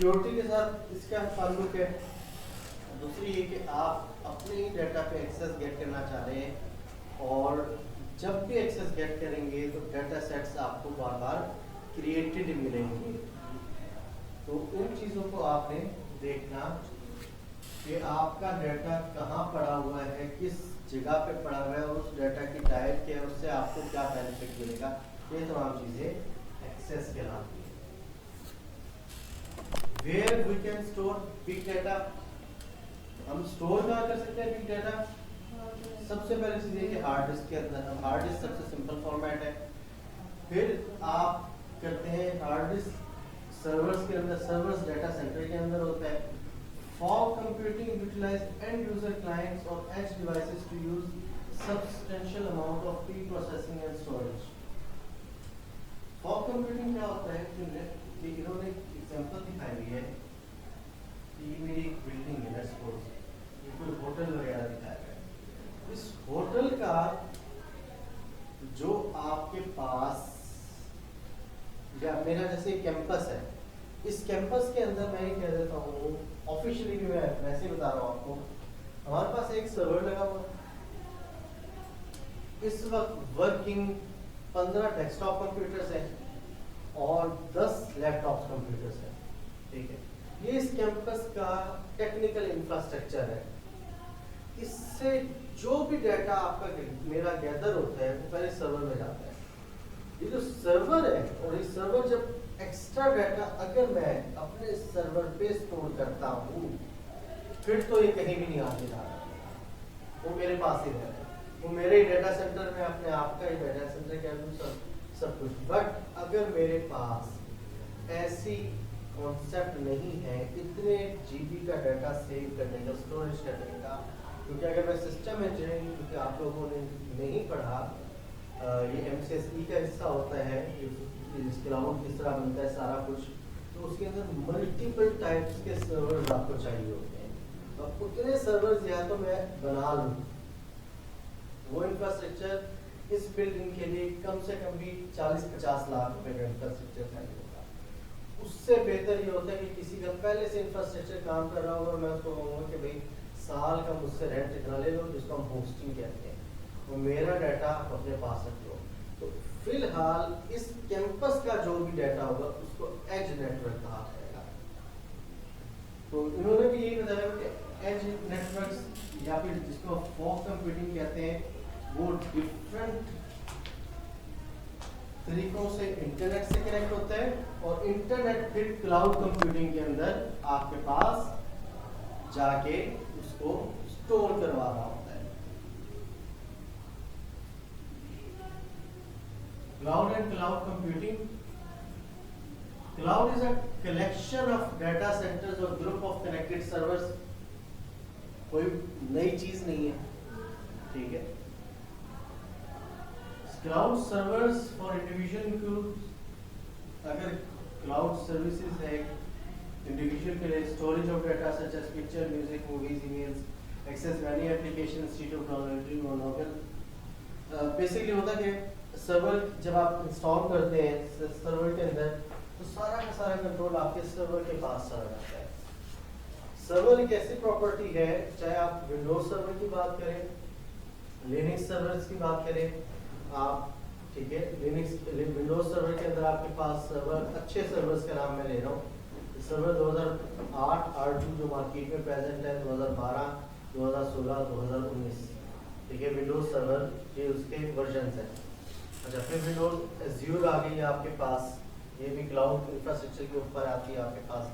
Security के साथ इसका ताल्लुक है। दूसरी ये कि आप अपने डाटा पे एक्सेस गेट करना चाह रहे हैं और जब भी एक्सेस गेट करेंगे तो डाटा सेट्स आपको बार बार क्रिएटेड मिलेंगे। तो उन चीज़ों को आपने देखना कि आपका डाटा कहाँ पड़ा हुआ है, किस जगह पे पड़ा हुआ है, उस डाटा की टाइप क्या है, उससे आपको क्या बेनिफिट मिलेगा, ये तमाम चीज़ें एक्सेस कहलाती हैं। Where we can store big data, हम स्टोर कहाँ कर सकते हैं बिग डाटा? सबसे पहले चीज़ ये कि हार्ड डिस्क के अंदर। हार्ड डिस्क सबसे सिंपल फॉर्मेट है। फिर आप करते हैं हार्ड डिस्क सर्वर्स के अंदर, सर्वर्स डाटा सेंटर के अंदर होता है। Fog computing utilize end user clients और edge devices to use substantial amount of pre processing and storage. Fog computing क्या होता है कि इन्होंने एग्जांपल दिखाई हुई है कि मेरी एक बिल्डिंग है, सपोज ये कोई होटल वगैरह दिखाया गया है। इस होटल का जो आपके पास या मेरा जैसे कैंपस है, इस कैंपस के अंदर मैं ये कह देता हूँ ऑफिशियली भी, मैं वैसे ही बता रहा हूँ आपको, हमारे पास एक सर्वर लगा हुआ इस वक्त वर्किंग 15 डेस्कटॉप कंप्यूटर्स हैं और 10 लैपटॉप कंप्यूटर्स हैं। ठीक है, ये इस कैंपस का टेक्निकल इंफ्रास्ट्रक्चर है। इससे जो भी डाटा आपका मेरा गैदर होता है वो पहले सर्वर में जाता है। ये जो सर्वर है, और ये सर्वर जब एक्स्ट्रा डाटा अगर मैं अपने सर्वर पे स्टोर करता हूँ फिर तो ये कहीं भी नहीं आगे जा रहा, वो मेरे पास ही रहता है, वो मेरे ही डाटा सेंटर में, अपने आप का ही डाटा सेंटर कह लूँ सब कुछ। बट अगर मेरे पास ऐसी कॉन्सेप्ट नहीं है इतने जीबी का डाटा सेव करने का, स्टोरेज करने का, क्योंकि अगर मैं सिस्टम इंजीनियरिंग, क्योंकि आप लोगों ने नहीं पढ़ा, ये MCSE का हिस्सा होता है, क्लाउड किस तरह बनता है सारा कुछ, तो उसके अंदर मल्टीपल टाइप्स के सर्वर्स आपको चाहिए होते हैं। अब उतने सर्वर्स या तो मैं बना लूँ, वो इंफ्रास्ट्रक्चर इस बिल्डिंग के लिए कम से कम भी 40-50 लाख रुपए का इंफ्रास्ट्रक्चर चाहिए होगा। उससे बेहतर ये होता है कि किसी का पहले से इंफ्रास्ट्रक्चर काम कर रहा होगा, मैं उसको कहूँगा कि भाई साल का मुझसे रेंट इतना ले लो, जिसको हम होस्टिंग कहते हैं, और मेरा डाटा आप अपने पास रख लो। तो फिलहाल इस कैंपस का जो भी डाटा होगा उसको एज नेटवर्क कहा जाएगा। तो इन्होंने भी यही बताया कि एज नेटवर्क्स या फिर जिसको फॉग कंप्यूटिंग कहते हैं, वो डिफरेंट तरीकों से इंटरनेट से कनेक्ट होता है, और इंटरनेट फिर क्लाउड कंप्यूटिंग के अंदर आपके पास जाके उसको स्टोर करवा रहा होता है। Cloud and cloud computing, cloud is a collection of data centers और ग्रुप ऑफ कनेक्टेड सर्वर्स। कोई नई चीज नहीं है, ठीक है। Cloud servers for individual include, अगर क्लाउड सर्विसेज है इंडिविजुअल के लिए, storage of data such as picture, music, movies, emails, access many application, sheet of knowledge, novel. Basically होता है कि सर्वर जब आप इंस्टॉल करते हैं सर्वर के अंदर, तो सारा का सारा कंट्रोल आपके सर्वर के पास चला जाता है। सर्वर एक ऐसी प्रॉपर्टी है, चाहे आप विंडोज सर्वर की बात करें, लिनक्स सर्वर्स की बात करें आप, ठीक है, विंडोज सर्वर के अंदर आपके पास सर्वर, अच्छे सर्वर्स का नाम मैं ले रहा हूँ। सर्वर 2008 R2 जो मार्केट में प्रेजेंट है, 2012, 2016, 2019, ठीक है, विंडोज सर्वर ये उसके वर्जन है। अच्छा, फिर विंडोज एज्यूर आ गई है आपके पास, ये भी क्लाउड इंफ्रास्ट्रक्चर के ऊपर आती है आपके पास।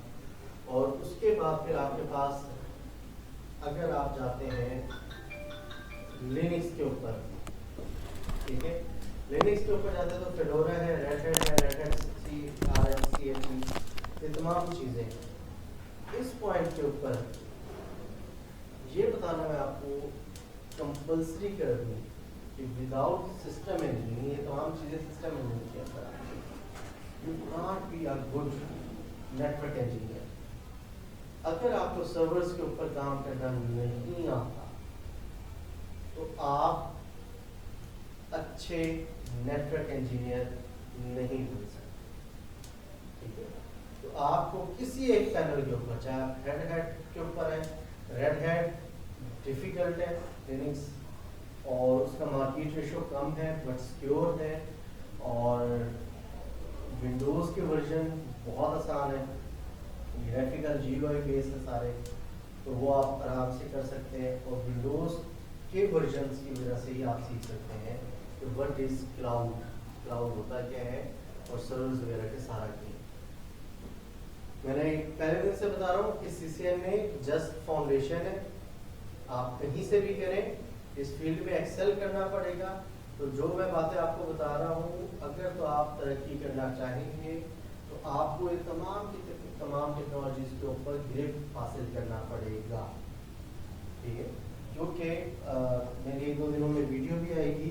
और उसके बाद फिर आपके पास अगर आप जाते हैं लिनक्स के ऊपर, ठीक है, लिनक्स के ऊपर जाते हैं तो फेडोरा है, रेड हैट CRMCHE, ये तमाम चीज़ें। इस पॉइंट के ऊपर ये बताना मैं आपको कंपल्सरी कर दूँ कि विदाउट सिस्टम इंजीनियरिंग, ये तमाम चीज़ें सिस्टम इंजीनियरिंग के अंदर आती हैं। You can't be a good network engineer अगर आपको सर्वर्स के ऊपर काम करना नहीं आता, तो आप अच्छे नेटवर्क इंजीनियर नहीं बन सकते, ठीक है। तो आपको किसी एक पैनल के ऊपर, चाहे आप रेड हैट के ऊपर है, रेड हैट डिफिकल्ट है लिनक्स और उसका मार्केट रेशो कम है बट सिक्योर है, और विंडोज़ के वर्जन बहुत आसान है, ग्राफिकल GUI बेस है सारे, तो वो आप आराम से कर सकते हैं। और विंडोज़ के वर्जन की वजह से ही आप सीख सकते हैं कि व्हाट इज़ क्लाउड, क्लाउड होता क्या है और सर्वर्स वगैरह के सारा की। मैंने पहले दिन से बता रहा हूँ कि CCN में जस्ट फाउंडेशन है, आप कहीं से भी करें, इस फील्ड में एक्सेल करना पड़ेगा। तो जो मैं बातें आपको बता रहा हूँ, अगर तो आप तरक्की करना चाहेंगे तो आपको ये तमाम टेक्नोलॉजीज के ऊपर ग्रिप हासिल करना पड़ेगा, ठीक है। क्योंकि मेरी 1-2 दिनों में वीडियो भी आएगी,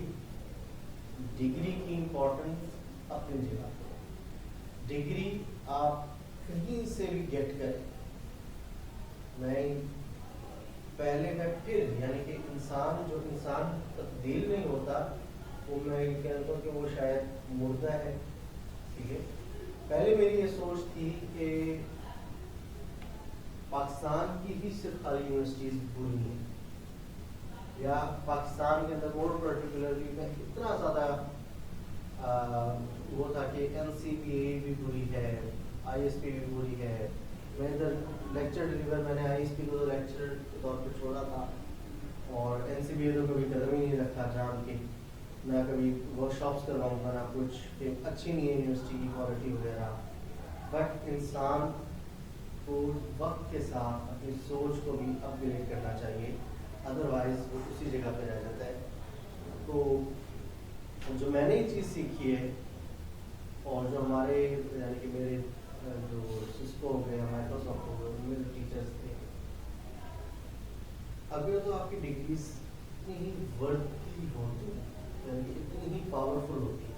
डिग्री की इम्पोर्टेंस अपनी जगह पे, डिग्री आप कहीं से भी गेट करें। मैं पहले मैं फिर यानी कि इंसान तब्दील नहीं होता, वो मैं ये कहता हूँ कि वो शायद मुर्दा है, ठीक है। पहले मेरी ये सोच थी कि पाकिस्तान की ही सिर्फ खाली यूनिवर्सिटीज़ बुरी हैं, या पाकिस्तान के अंदर और पर्टिकुलरली मैं इतना ज़्यादा वो था कि NCPA भी बुरी है, ISP भी बुरी है। मैं इधर लेक्चर डिलीवर, मैंने ISP को तो लेक्चर के तौर पर छोड़ा था, और NCPA तो कभी कदम ही नहीं रखा जान के, ना कभी वर्कशॉप्स करवाऊँगा ना कुछ, कि अच्छी नहीं है यूनिवर्सिटी की क्वालिटी वगैरह। बट इंसान को वक्त के साथ अपनी सोच को भी अपग्रेड करना चाहिए, अदरवाइज वो उसी जगह पे रह जाता है। तो जो मैंने ये चीज़ सीखी है, और जो हमारे यानी कि मेरे जो सिस्को हो गए, माइक्रोसॉफ्ट हो गए, उनमें जो टीचर्स थे, अगर तो आपकी डिग्रीज इतनी ही वर्थी होती है, यानी कि इतनी ही पावरफुल होती है।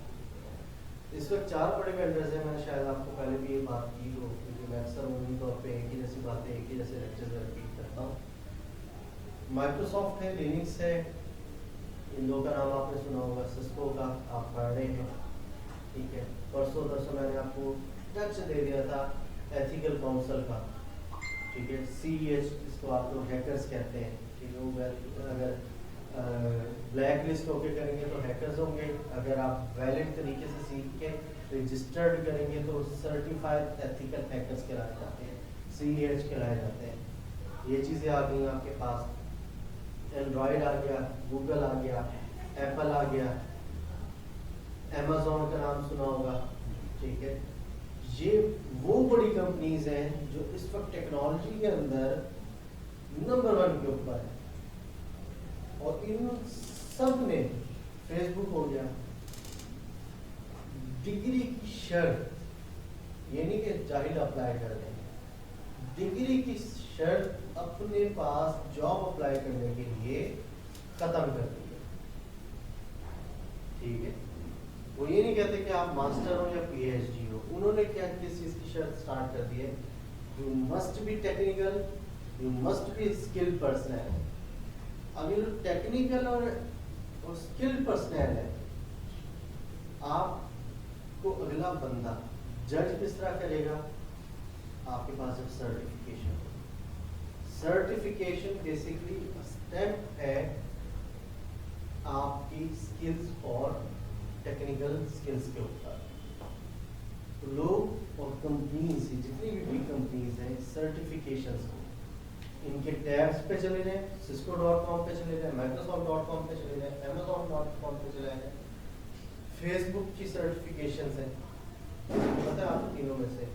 इस वक्त 4 बड़े वेंडर्स हैं, मैंने शायद आपको पहले भी ये बात की हो, क्योंकि मैं अक्सर उन्हीं तौर पे एक ही जैसी बातें, एक ही जैसे लेक्चर रिपीट करता हूँ। माइक्रोसॉफ्ट है, लिनक्स है, इन दो का नाम आपने सुना होगा, सिस्को का आप पढ़ रहे हैं, ठीक है। परसों मैंने आपको टच दे दिया था एथिकल काउंसिल का, ठीक है। CEH इसको आप लोग हैकर्स कहते हैं, ठीक है। वो अगर ब्लैक लिस्ट होके करेंगे तो हैकर्स होंगे, अगर आप वैलिड तरीके से सीख के रजिस्टर्ड करेंगे तो सर्टिफाइड एथिकल हैकर्स कहलाए जाते हैं, CEH कहलाए जाते हैं। ये चीज़ें आ गई आपके पास, एंड्रॉयड आ गया, गूगल आ गया, एप्पल आ गया, अमेज़ॉन का नाम सुना होगा, ठीक है। ये वो बड़ी कंपनीज हैं जो इस वक्त टेक्नोलॉजी के अंदर नंबर 1 के ऊपर है, और इन सब ने, फेसबुक हो गया, डिग्री की शर्त, ये नहीं कि जाहिल अप्लाई कर दें, डिग्री की शर्त अपने पास जॉब अप्लाई करने के लिए खत्म कर दी है, ठीक है। वो ये नहीं कहते कि आप मास्टर हो या PhD हो, उन्होंने क्या किस चीज़ की शर्त स्टार्ट कर दी है, you must be technical, you must be skilled personal. अब ये टेक्निकल और स्किल्ड पर्सनल है, आपको अगला बंदा जज किस तरह करेगा, आपके पास जब सर्टिफिकेशन बेसिकली स्टेप है आपकी स्किल्स और टेक्निकल स्किल्स के ऊपर। तो लोग और कंपनीज, जितनी भी बिग कंपनीज हैं, सर्टिफिकेशंस को इनके टैब्स पे चले जाएं, cisco.com पे चले जाएं, microsoft.com पे चले जाएं, amazon.com पे चले जाएं, फेसबुक की सर्टिफिकेशंस हैं, पता है आपको तीनों में से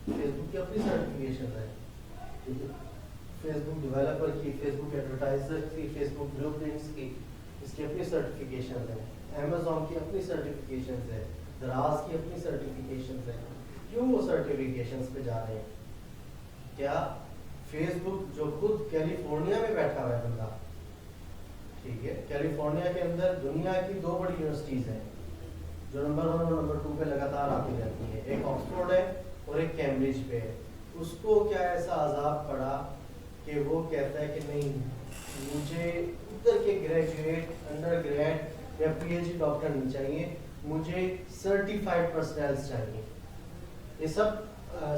फेसबुक की अपनी सर्टिफिकेशन है, फेसबुक डेवलपर की, फेसबुक एडवर्टाइजर की, फेसबुक ब्लूप्रिंट्स की, इसकी अपनी सर्टिफिकेशन है, अमेज़ॉन की अपनी सर्टिफिकेशन है, दराज की अपनी सर्टिफिकेशन है। क्यों वो सर्टिफिकेशंस पे जा रहे हैं? क्या फेसबुक जो खुद कैलिफोर्निया में बैठा हुआ है बंदा, ठीक है, कैलिफोर्निया के अंदर दुनिया की 2 बड़ी यूनिवर्सिटीज़ हैं जो नंबर 1 और नंबर 2 पे लगातार आती रहती है, एक ऑक्सफोर्ड है और एक कैम्ब्रिज पे है। उसको क्या ऐसा अजाब पड़ा कि वो कहता है कि नहीं, मुझे उधर के ग्रेजुएट, अंडर ग्रेड या PhD डॉक्टर नहीं चाहिए, मुझे सर्टिफाइड पर्सनल्स चाहिए। ये सब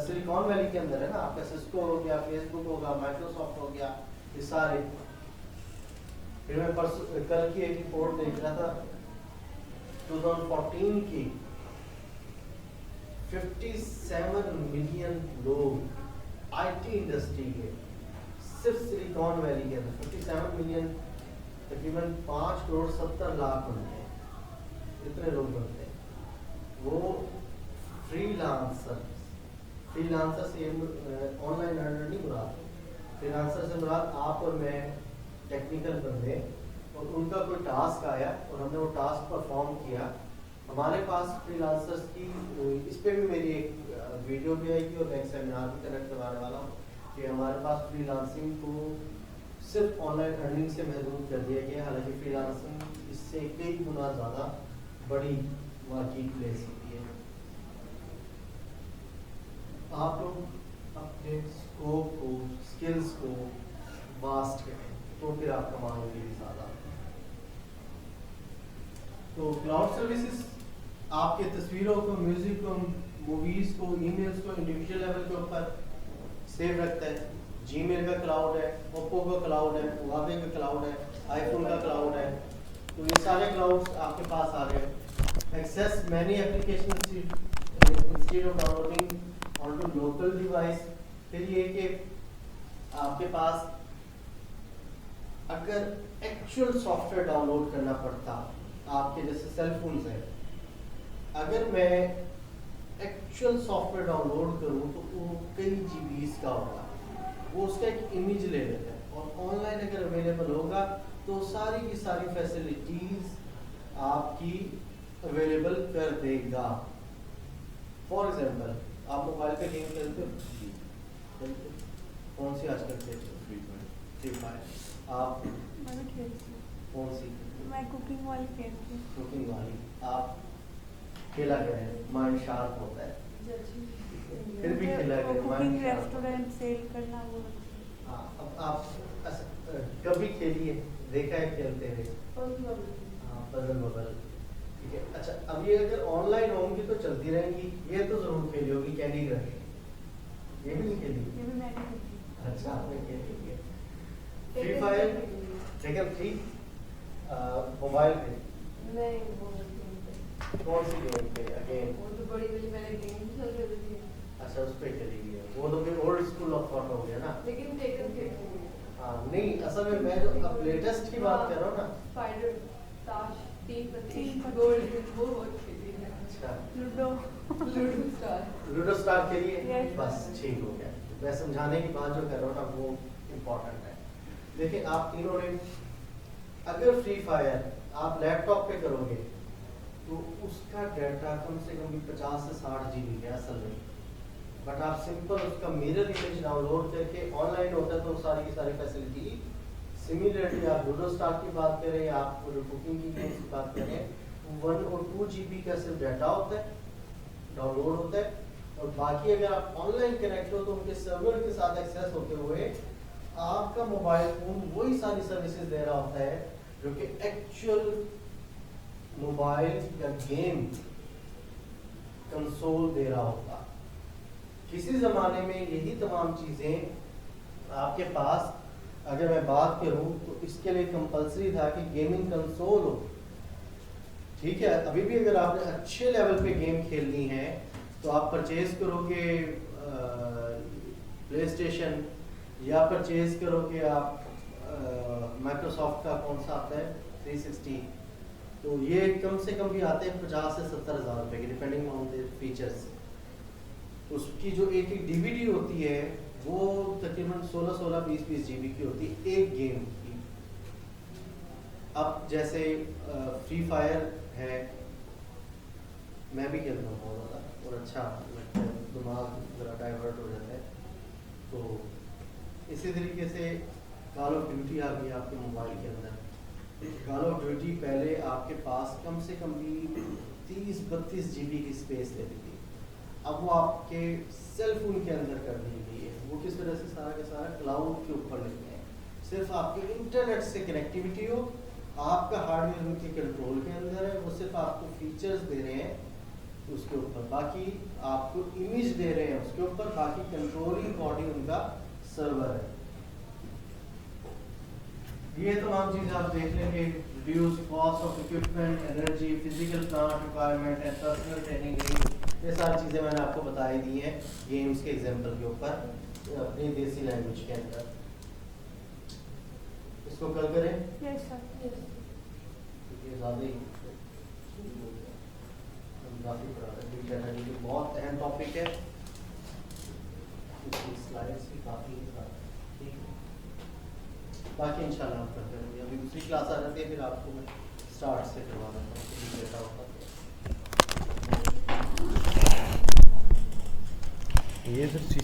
सिलिकॉन वैली के अंदर है ना, आपका सिस्को हो गया, फेसबुक होगा, माइक्रोसॉफ्ट हो गया, ये सारे। फिर मैं कल की एक रिपोर्ट देख रहा था 2014 की, 57 मिलियन लोग आईटी इंडस्ट्री के सिर्फ सिलिकॉन वैली के अंदर 57 मिलियन, तकरीबन 5 करोड़ 70 लाख बनते हैं, इतने लोग बनते हैं। वो फ्रीलांसर से ऑनलाइन अर्नर नहीं मुराद, फ्रीलांसर से मुराद आप और मैं, टेक्निकल बंदे, और उनका कोई टास्क आया और हमने वो टास्क परफॉर्म किया। हमारे पास फ्रीलांसर्स की, इस पे भी मेरी एक वीडियो भी आएगी और मैं एक सेमिनार भी कनेक्ट करवाने वाला हूँ कि हमारे पास फ्रीलांसिंग को सिर्फ ऑनलाइन अर्निंग से महदूद कर दिया गया। हालांकि फ्रीलांसिंग इससे कई गुना ज़्यादा बड़ी मार्केट प्लेस होती है। आप लोग अपने स्कोप को, स्किल्स को वास्ट करें तो फिर आप कमाएंगे भी ज़्यादा। तो क्लाउड सर्विसेज आपके तस्वीरों को, म्यूजिक को, मूवीज को, ईमेल्स को इंडिविजुअल लेवल के ऊपर सेव रखता है। जीमेल का क्लाउड है, ओप्पो का क्लाउड है, हुआवे का क्लाउड है, आईफोन का क्लाउड है। तो ये सारे क्लाउड्स आपके पास आ गए। Access many application instead of downloading on to local device. फिर ये कि आपके पास अगर एक्चुअल सॉफ्टवेयर डाउनलोड करना पड़ता, आपके जैसे सेल फोन्स है, अगर मैं एक्चुअल सॉफ्टवेयर डाउनलोड करूं तो वो कई जीबीज का होगा, वो उसका एक इमेज ले लेता है। और ऑनलाइन अगर अवेलेबल होगा तो सारी की सारी फैसिलिटीज आपकी अवेलेबल कर देगा। फॉर एग्जांपल, आप मोबाइल पे गेम खेलते हो, कौन सी आजकल खेलते हो? Free fire. आप कौन सी? मैं कुकिंग वाली खेलती हूँ। कुकिंग वाली आप खेला गया, माइंड शार्प होता है, फिर भी खेला गया, कुकिंग रेस्टोरेंट सेल करना वो। हाँ, अब आप कभी खेलिए, देखा है खेलते हुए? हाँ, पजल बबल, ठीक है। अच्छा, अब ये अगर ऑनलाइन होंगी तो चलती रहेंगी, ये तो जरूर खेली होगी कैंडी क्रश, ये भी नहीं खेली? ये भी मैंने खेली। अच्छा, आपने खेली है। फ्री फायर टेकन 3 मोबाइल पे? नहीं, वो गेम पे। कौन सी गेम पे? अगेन वो तो बड़ी वाली मैंने गेम चल रही थी। अच्छा, उस पे खेली हुई है, वो तो फिर ओल्ड स्कूल ऑफ थॉट हो गया ना। लेकिन टेकन खेलती हूँ। हाँ, नहीं, असल में मैं जो अब लेटेस्ट की बात कर रहा हूँ ना। स्पाइडर, ताश, 3 पत्ती, तीन पत्ती। गोल्ड, वो बहुत खेली है। अच्छा, ludo. Ludo star. Ludo star खेलिए? Yes. बस ठीक हो गया। मैं समझाने की बात जो कर रहा हूँ ना वो इम्पोर्टेंट है। देखिए, आप तीनों ने अगर फ्री फायर आप लैपटॉप पे करोगे तो उसका डाटा कम से कम भी 50 से 60 GB है असल में। बट आप सिंपल उसका मिरर इमेज डाउनलोड करके ऑनलाइन होता है तो सारी की सारी फैसिलिटी। सिमिलरली आप लूडो स्टार की बात करें या आप कुकिंग की गेम्स की बात करें, 1 और 2 GB का सिर्फ डाटा होता है, डाउनलोड होता है। और बाकी अगर आप ऑनलाइन कनेक्ट हो तो उनके सर्वर के साथ एक्सेस होते हुए आपका मोबाइल फोन वही सारी सर्विसेज दे रहा होता है जो कि एक्चुअल मोबाइल या गेम कंसोल दे रहा होता। किसी ज़माने में यही तमाम चीज़ें आपके पास, अगर मैं बात करूं तो इसके लिए कंपलसरी था कि गेमिंग कंसोल हो। ठीक है, अभी भी अगर आपने अच्छे लेवल पे गेम खेलनी है तो आप परचेज करोगे प्ले स्टेशन या परचेज करोगे आप माइक्रोसॉफ्ट का कौन सा आता है 360, तो ये कम से कम भी आते हैं 50 से 70 हज़ार रुपये की, डिपेंडिंग ऑन द फीचर्स। उसकी जो एक DVD होती है वो तकरीबन 16-20 GB की होती है एक गेम की। अब जैसे फ्री फायर है, मैं भी खेलता हूँ बहुत ज़्यादा और अच्छा लगता है, दिमाग ज़रा डाइवर्ट हो जाता है। तो इसी तरीके से कॉल ऑफ ड्यूटी आ गई आपके मोबाइल के अंदर। कॉल ऑफ ड्यूटी पहले आपके पास कम से कम भी 30-32 GB की स्पेस लेती थी, अब वो आपके सेल फोन के अंदर कर दी गई है। वो किस वजह से? सारा का सारा क्लाउड के ऊपर लेते हैं। सिर्फ आपके इंटरनेट से कनेक्टिविटी हो, आपका हार्डवेयर उनके कंट्रोल के अंदर है, वो सिर्फ आपको फीचर्स दे रहे हैं उसके ऊपर, बाकी आपको इमेज दे रहे हैं उसके ऊपर, बाकी कंट्रोलिंग बॉडी उनका सर्वर है। ये तमाम चीजें आप देख लेंगे, reduce cost of equipment, energy, physical plant requirement and personal training, ये सारी चीजें मैंने आपको बताई दी हैं गेम्स के एग्जांपल के ऊपर अपनी देसी लैंग्वेज के अंदर। इसको कल करें यस सर। क्योंकि ज़्यादा ही काफ़ी बड़ा है, बिग डाटा की बहुत अहम टॉपिक है, इसकी स्लाइड्स भी काफ़ी ठीक है। बाकी इंशाल्लाह हम करते रहेंगे। अभी दूसरी क्लास आ जाती है, फिर आपको मैं स्टार्ट से करवा देता हूँ बिग डाटा होगा। ये सर